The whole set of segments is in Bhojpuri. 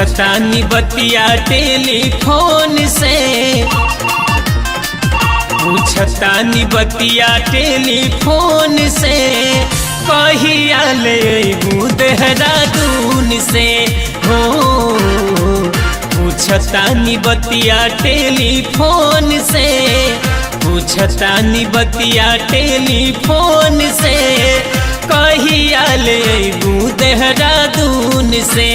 पूछतानी बतिया टेलीफोन से, पूछतानी बतिया टेलीफोन से, कहिया ले अइबू देहरादून से हो। पूछतानी बतिया टेलीफोन से, पूछतानी बतिया टेलीफोन से, कहिया ले अइबू देहरादून से।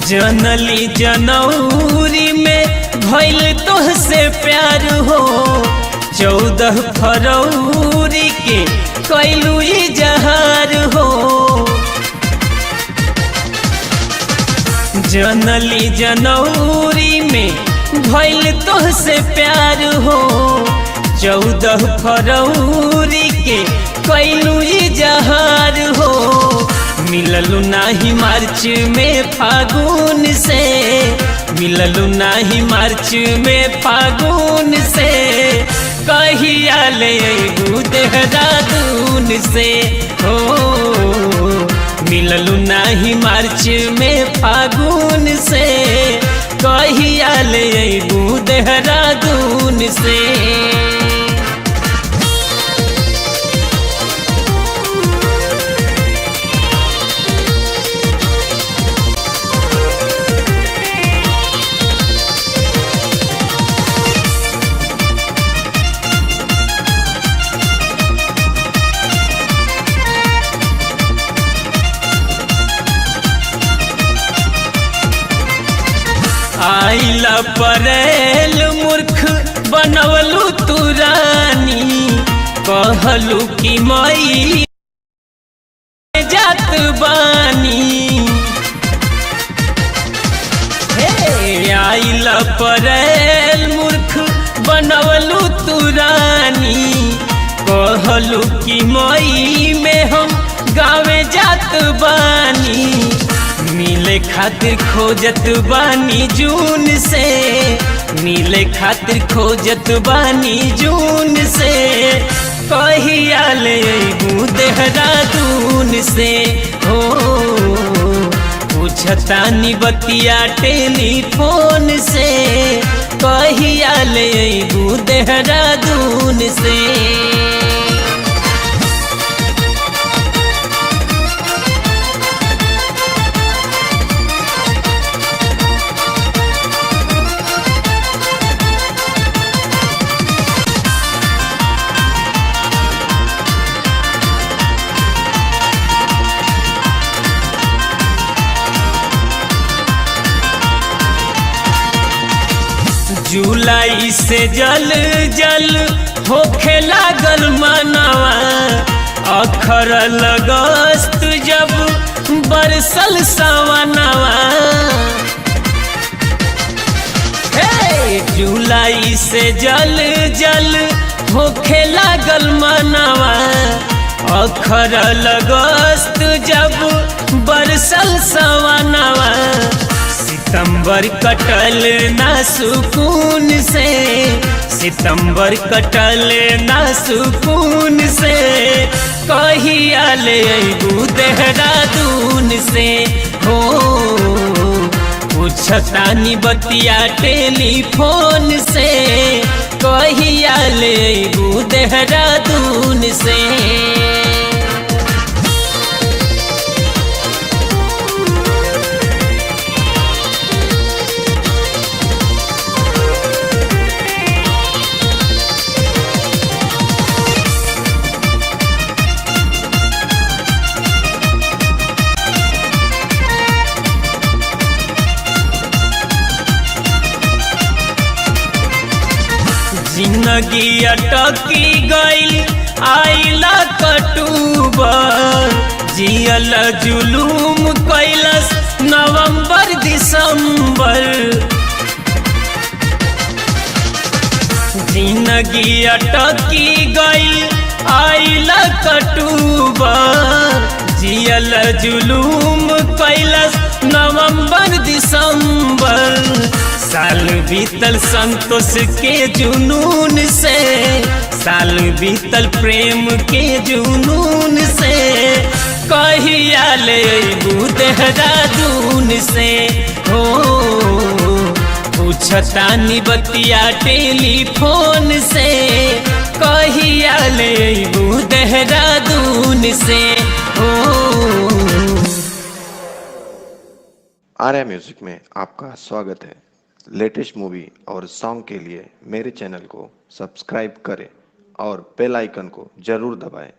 जनली जनौरी में भइल तोहसे प्यार हो, 14 फरवरी के कैलू इजहार हो। जनली जनौरी में भइल तोहसे प्यार हो, 14 फरवरी के कैलू इजहार हो। मिललू नाही मार्च में फागुन से, मिललू नाही मार्च में फागुन से, कहिया ले अइबू देहरादून से हो। मिललू नाही मार्च में फागुन से, कहिया ले अइबू देहरादून से। आइला परेल मूर्ख बनवलू तू रानी, कहलू कि मई जात बानी। हे आइला परेल मूर्ख बनवलू तू रानी, कहलू कि मई में हम गावे जात बानी। मिले खातिर खोजत बानी जून से, मिले खातिर खोजत बानी जून से, कहिया ले अइबू देहरादून से हो। पूछतानी बतिया टेलीफोन से, कहिया ले अइबू देहरादून से। जुलाई से जल जल होखे लागल मनवा, अखर लगस्त जब बरसल सवनवा। हे जुलाई से जल जल होखे लागल मनवा, अखर लगस्त जब बरसल सवनवा। सितंबर कटल ना सुकून से, सितंबर कटल ना सुकून से, कहिया ले अइबू देहरादून से हो। पूछतानी बतिया टेलीफोन से, कहिया ले अइबू देहरादून से। जिंदगी अटकी गईल आइला अक्टूबर, जियल जुलूम कैलस नवंबर दिसंबर। जिंदगी अटकी गई आइल अक्टूबर, जियल जुलूम कैलस नवंबर दिसंबर। साल बीतल संतोष के जुनून से, साल बीतल प्रेम के जुनून से, कहिया ले अइबू देहरादून से हो। पूछतानी बतिया टेलीफोन से, कहिया ले अइबू देहरादून से हो। आर्या म्यूजिक में आपका स्वागत है। लेटेस्ट मूवी और सॉन्ग के लिए मेरे चैनल को सब्सक्राइब करें और बेल आइकन को जरूर दबाएं।